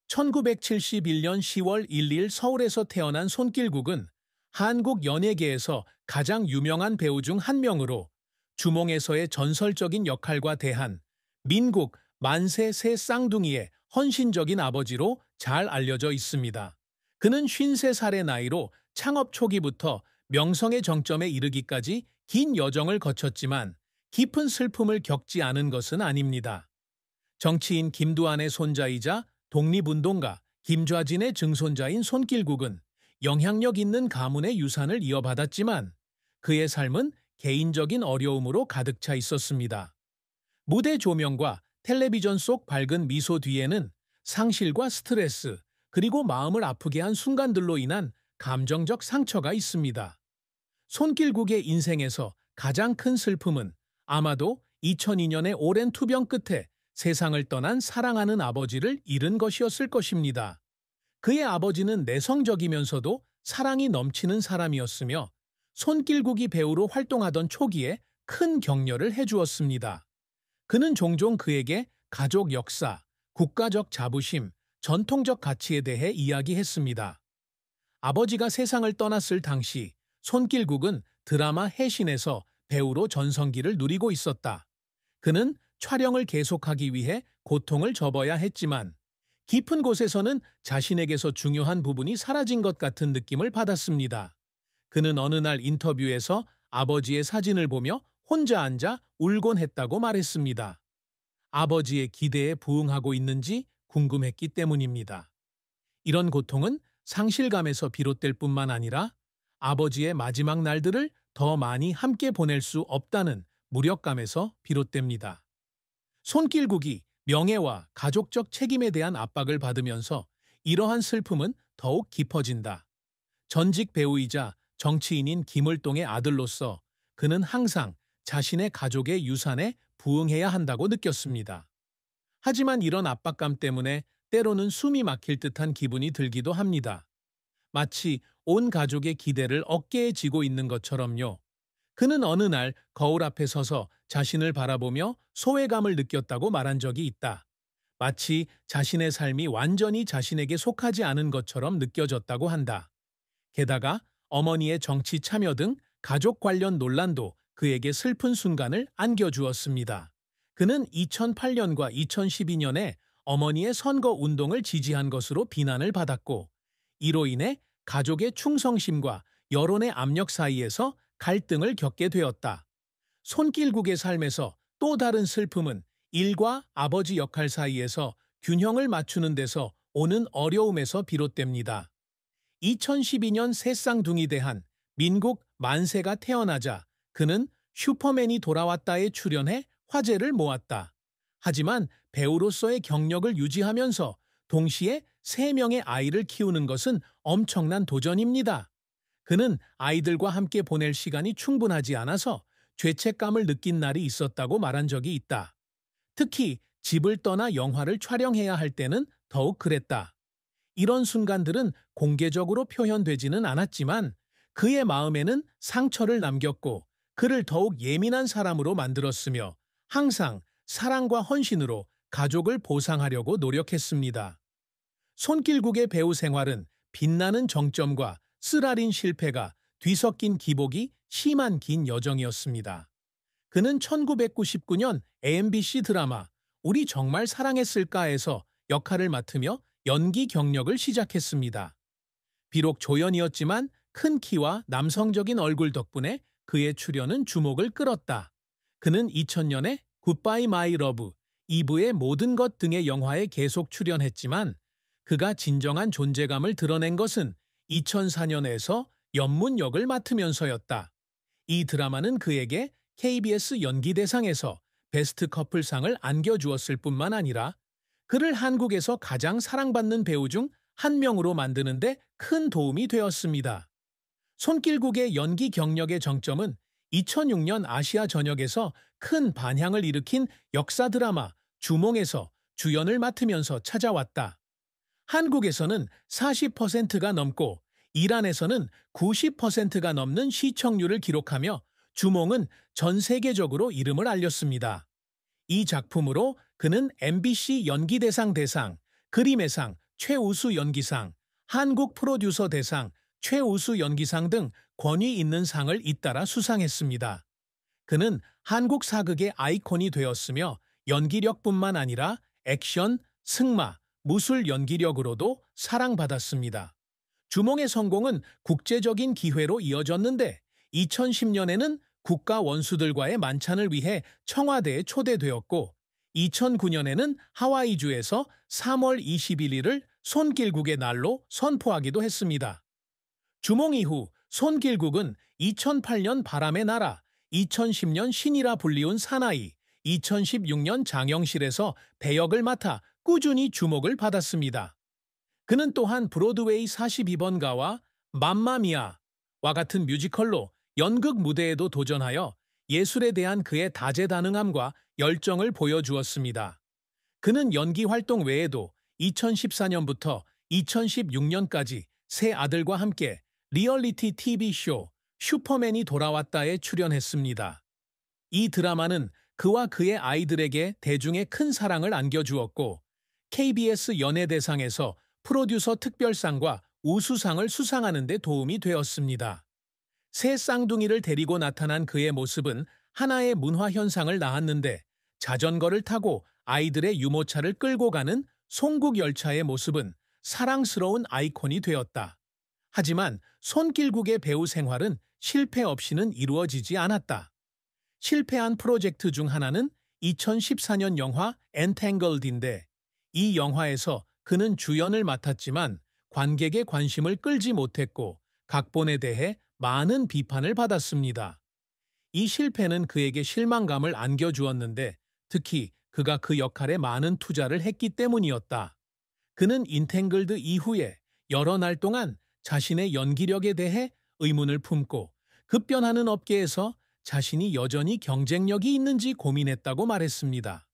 1971년 10월 1일 서울에서 태어난 손길국은 한국 연예계에서 가장 유명한 배우 중 한 명으로 주몽에서의 전설적인 역할과 대한 민국 만세 새 쌍둥이의 헌신적인 아버지로 잘 알려져 있습니다. 그는 53살의 나이로 창업 초기부터 명성의 정점에 이르기까지 긴 여정을 거쳤지만 깊은 슬픔을 겪지 않은 것은 아닙니다. 정치인 김두한의 손자이자 독립운동가 김좌진의 증손자인 손길국은 영향력 있는 가문의 유산을 이어받았지만 그의 삶은 개인적인 어려움으로 가득 차 있었습니다. 무대 조명과 텔레비전 속 밝은 미소 뒤에는 상실과 스트레스, 그리고 마음을 아프게 한 순간들로 인한 감정적 상처가 있습니다. 손길국의 인생에서 가장 큰 슬픔은 아마도 2002년의 오랜 투병 끝에 세상을 떠난 사랑하는 아버지를 잃은 것이었을 것입니다. 그의 아버지는 내성적이면서도 사랑이 넘치는 사람이었으며 손길국이 배우로 활동하던 초기에 큰 격려를 해주었습니다. 그는 종종 그에게 가족 역사, 국가적 자부심, 전통적 가치에 대해 이야기했습니다. 아버지가 세상을 떠났을 당시 손길국은 드라마 해신에서 배우로 전성기를 누리고 있었다. 그는 촬영을 계속하기 위해 고통을 접어야 했지만 깊은 곳에서는 자신에게서 중요한 부분이 사라진 것 같은 느낌을 받았습니다. 그는 어느 날 인터뷰에서 아버지의 사진을 보며 혼자 앉아 울곤 했다고 말했습니다. 아버지의 기대에 부응하고 있는지 궁금했기 때문입니다. 이런 고통은 상실감에서 비롯될 뿐만 아니라 아버지의 마지막 날들을 더 많이 함께 보낼 수 없다는 무력감에서 비롯됩니다. 손길국이 명예와 가족적 책임에 대한 압박을 받으면서 이러한 슬픔은 더욱 깊어진다. 전직 배우이자 정치인인 김을동의 아들로서 그는 항상 자신의 가족의 유산에 부응해야 한다고 느꼈습니다. 하지만 이런 압박감 때문에 때로는 숨이 막힐 듯한 기분이 들기도 합니다. 마치 온 가족의 기대를 어깨에 지고 있는 것처럼요. 그는 어느 날 거울 앞에 서서 자신을 바라보며 소외감을 느꼈다고 말한 적이 있다. 마치 자신의 삶이 완전히 자신에게 속하지 않은 것처럼 느껴졌다고 한다. 게다가 어머니의 정치 참여 등 가족 관련 논란도 그에게 슬픈 순간을 안겨주었습니다. 그는 2008년과 2012년에 어머니의 선거 운동을 지지한 것으로 비난을 받았고, 이로 인해 가족의 충성심과 여론의 압력 사이에서 갈등을 겪게 되었다. 손길국의 삶에서 또 다른 슬픔은 일과 아버지 역할 사이에서 균형을 맞추는 데서 오는 어려움에서 비롯됩니다. 2012년 새쌍둥이 대한 민국 만세가 태어나자 그는 슈퍼맨이 돌아왔다에 출연해 화제를 모았다. 하지만 배우로서의 경력을 유지하면서 동시에 3명의 아이를 키우는 것은 엄청난 도전입니다. 그는 아이들과 함께 보낼 시간이 충분하지 않아서 죄책감을 느낀 날이 있었다고 말한 적이 있다. 특히 집을 떠나 영화를 촬영해야 할 때는 더욱 그랬다. 이런 순간들은 공개적으로 표현되지는 않았지만 그의 마음에는 상처를 남겼고 그를 더욱 예민한 사람으로 만들었으며 항상 사랑과 헌신으로 가족을 보상하려고 노력했습니다. 손길국의 배우 생활은 빛나는 정점과 쓰라린 실패가 뒤섞인 기복이 심한 긴 여정이었습니다. 그는 1999년 MBC 드라마 우리 정말 사랑했을까에서 역할을 맡으며 연기 경력을 시작했습니다. 비록 조연이었지만 큰 키와 남성적인 얼굴 덕분에 그의 출연은 주목을 끌었다. 그는 2000년에 굿바이 마이 러브, 이브의 모든 것 등의 영화에 계속 출연했지만 그가 진정한 존재감을 드러낸 것은 2004년에서 연문 역을 맡으면서였다. 이 드라마는 그에게 KBS 연기대상에서 베스트 커플상을 안겨주었을 뿐만 아니라 그를 한국에서 가장 사랑받는 배우 중 한 명으로 만드는 데 큰 도움이 되었습니다. 손길국의 연기 경력의 정점은 2006년 아시아 전역에서 큰 반향을 일으킨 역사 드라마 주몽에서 주연을 맡으면서 찾아왔다. 한국에서는 40%가 넘고 이란에서는 90%가 넘는 시청률을 기록하며 주몽은 전 세계적으로 이름을 알렸습니다. 이 작품으로 그는 MBC 연기대상 대상, 그림의 상 최우수 연기상, 한국 프로듀서 대상, 최우수 연기상 등 권위 있는 상을 잇따라 수상했습니다. 그는 한국 사극의 아이콘이 되었으며 연기력뿐만 아니라 액션, 승마, 무술 연기력으로도 사랑받았습니다. 주몽의 성공은 국제적인 기회로 이어졌는데 2010년에는 국가 원수들과의 만찬을 위해 청와대에 초대되었고 2009년에는 하와이주에서 3월 21일을 손길국의 날로 선포하기도 했습니다. 주몽 이후 손길국은 2008년 바람의 나라, 2010년 신이라 불리운 사나이, 2016년 장영실에서 배역을 맡아 꾸준히 주목을 받았습니다. 그는 또한 브로드웨이 42번가와 맘마미아와 같은 뮤지컬로 연극 무대에도 도전하여 예술에 대한 그의 다재다능함과 열정을 보여주었습니다. 그는 연기 활동 외에도 2014년부터 2016년까지 세 아들과 함께 리얼리티 TV쇼 슈퍼맨이 돌아왔다에 출연했습니다. 이 드라마는 그와 그의 아이들에게 대중의 큰 사랑을 안겨주었고 KBS 연예대상에서 프로듀서 특별상과 우수상을 수상하는 데 도움이 되었습니다. 새 쌍둥이를 데리고 나타난 그의 모습은 하나의 문화 현상을 낳았는데 자전거를 타고 아이들의 유모차를 끌고 가는 송국열차의 모습은 사랑스러운 아이콘이 되었다. 하지만 손길국의 배우 생활은 실패 없이는 이루어지지 않았다. 실패한 프로젝트 중 하나는 2014년 영화 엔탱글드인데 이 영화에서 그는 주연을 맡았지만 관객의 관심을 끌지 못했고 각본에 대해 많은 비판을 받았습니다. 이 실패는 그에게 실망감을 안겨주었는데 특히 그가 그 역할에 많은 투자를 했기 때문이었다. 그는 인탱글드 이후에 여러 날 동안 자신의 연기력에 대해 의문을 품고 급변하는 업계에서 자신이 여전히 경쟁력이 있는지 고민했다고 말했습니다.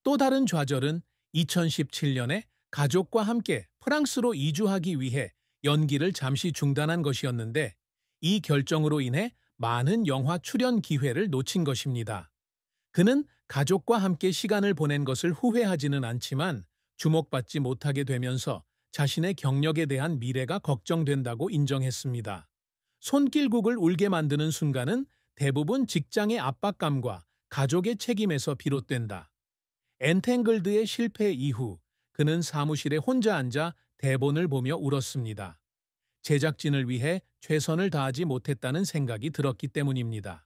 또 다른 좌절은 2017년에 가족과 함께 프랑스로 이주하기 위해 연기를 잠시 중단한 것이었는데 이 결정으로 인해 많은 영화 출연 기회를 놓친 것입니다. 그는 가족과 함께 시간을 보낸 것을 후회하지는 않지만 주목받지 못하게 되면서 자신의 경력에 대한 미래가 걱정된다고 인정했습니다. 손길국을 울게 만드는 순간은 대부분 직장의 압박감과 가족의 책임에서 비롯된다. 엔탱글드의 실패 이후 그는 사무실에 혼자 앉아 대본을 보며 울었습니다. 제작진을 위해 최선을 다하지 못했다는 생각이 들었기 때문입니다.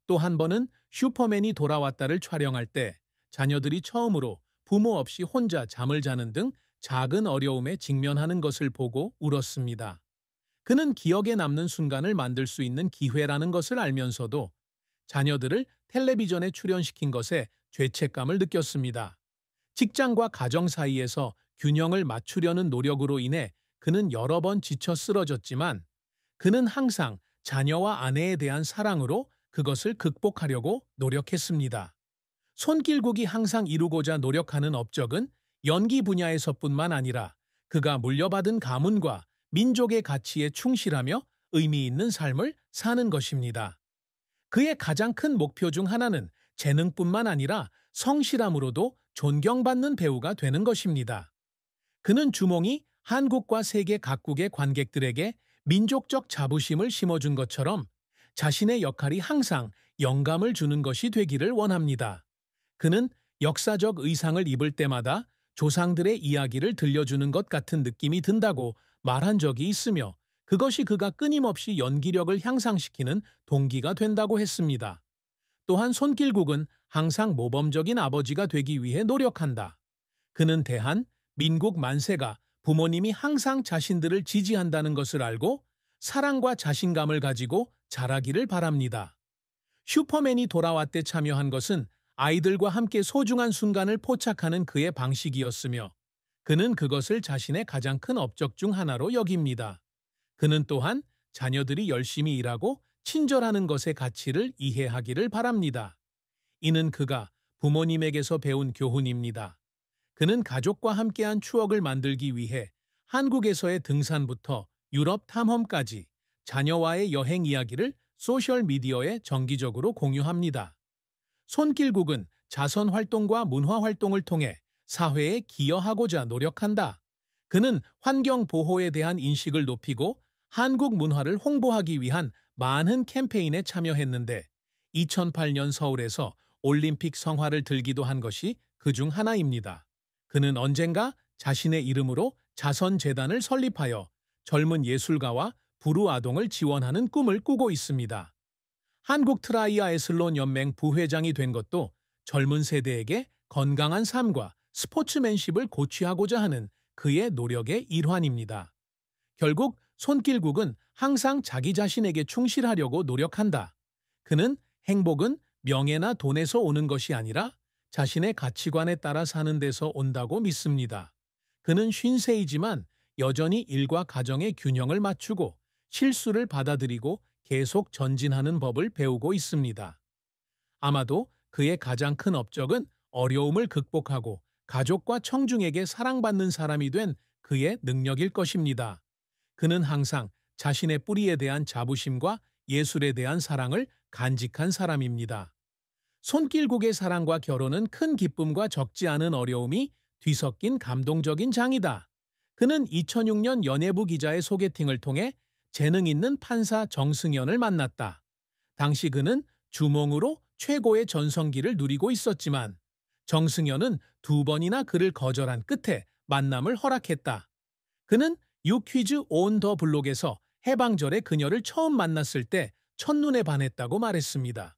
또 한 번은 슈퍼맨이 돌아왔다를 촬영할 때 자녀들이 처음으로 부모 없이 혼자 잠을 자는 등 작은 어려움에 직면하는 것을 보고 울었습니다. 그는 기억에 남는 순간을 만들 수 있는 기회라는 것을 알면서도 자녀들을 텔레비전에 출연시킨 것에 죄책감을 느꼈습니다. 직장과 가정 사이에서 균형을 맞추려는 노력으로 인해 그는 여러 번 지쳐 쓰러졌지만 그는 항상 자녀와 아내에 대한 사랑으로 그것을 극복하려고 노력했습니다. 손길국이 항상 이루고자 노력하는 업적은 연기 분야에서뿐만 아니라 그가 물려받은 가문과 민족의 가치에 충실하며 의미 있는 삶을 사는 것입니다. 그의 가장 큰 목표 중 하나는 재능뿐만 아니라 성실함으로도 존경받는 배우가 되는 것입니다. 그는 주몽이 한국과 세계 각국의 관객들에게 민족적 자부심을 심어준 것처럼 자신의 역할이 항상 영감을 주는 것이 되기를 원합니다. 그는 역사적 의상을 입을 때마다 조상들의 이야기를 들려주는 것 같은 느낌이 든다고 말한 적이 있으며 그것이 그가 끊임없이 연기력을 향상시키는 동기가 된다고 했습니다. 또한 손길국은 항상 모범적인 아버지가 되기 위해 노력한다. 그는 대한 민국 만세가 부모님이 항상 자신들을 지지한다는 것을 알고 사랑과 자신감을 가지고 자라기를 바랍니다. 슈퍼맨이 돌아왔대 참여한 것은 아이들과 함께 소중한 순간을 포착하는 그의 방식이었으며 그는 그것을 자신의 가장 큰 업적 중 하나로 여깁니다. 그는 또한 자녀들이 열심히 일하고 친절하는 것의 가치를 이해하기를 바랍니다. 이는 그가 부모님에게서 배운 교훈입니다. 그는 가족과 함께한 추억을 만들기 위해 한국에서의 등산부터 유럽 탐험까지 자녀와의 여행 이야기를 소셜미디어에 정기적으로 공유합니다. 손길국은 자선 활동과 문화 활동을 통해 사회에 기여하고자 노력한다. 그는 환경 보호에 대한 인식을 높이고 한국 문화를 홍보하기 위한 많은 캠페인에 참여했는데 2008년 서울에서 올림픽 성화를 들기도 한 것이 그중 하나입니다. 그는 언젠가 자신의 이름으로 자선재단을 설립하여 젊은 예술가와 불우아동을 지원하는 꿈을 꾸고 있습니다. 한국 트라이아슬론 연맹 부회장이 된 것도 젊은 세대에게 건강한 삶과 스포츠맨십을 고취하고자 하는 그의 노력의 일환입니다. 결국 손길국은 항상 자기 자신에게 충실하려고 노력한다. 그는 행복은 명예나 돈에서 오는 것이 아니라 자신의 가치관에 따라 사는 데서 온다고 믿습니다. 그는 50세이지만 여전히 일과 가정의 균형을 맞추고 실수를 받아들이고 계속 전진하는 법을 배우고 있습니다. 아마도 그의 가장 큰 업적은 어려움을 극복하고 가족과 청중에게 사랑받는 사람이 된 그의 능력일 것입니다. 그는 항상 자신의 뿌리에 대한 자부심과 예술에 대한 사랑을 간직한 사람입니다. 손길국의 사랑과 결혼은 큰 기쁨과 적지 않은 어려움이 뒤섞인 감동적인 장이다. 그는 2006년 연예부 기자의 소개팅을 통해 재능 있는 판사 정승연을 만났다. 당시 그는 주몽으로 최고의 전성기를 누리고 있었지만 정승연은 2번이나 그를 거절한 끝에 만남을 허락했다. 그는 유퀴즈 온 더 블록에서 해방절에 그녀를 처음 만났을 때 첫눈에 반했다고 말했습니다.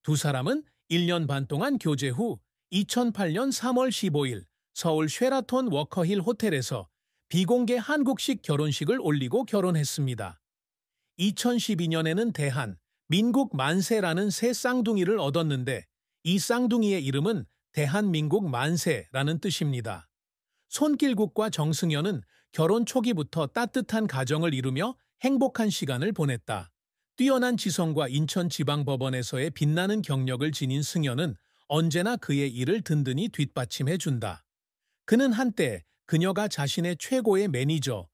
두 사람은 1년 반 동안 교제 후 2008년 3월 15일 서울 쉐라톤 워커힐 호텔에서 비공개 한국식 결혼식을 올리고 결혼했습니다. 2012년에는 대한, 민국 만세라는 새 쌍둥이를 얻었는데 이 쌍둥이의 이름은 대한민국 만세라는 뜻입니다. 손길국과 정승연은 결혼 초기부터 따뜻한 가정을 이루며 행복한 시간을 보냈다. 뛰어난 지성과 인천지방법원에서의 빛나는 경력을 지닌 승연은 언제나 그의 일을 든든히 뒷받침해준다. 그는 한때 그녀가 자신의 최고의 매니저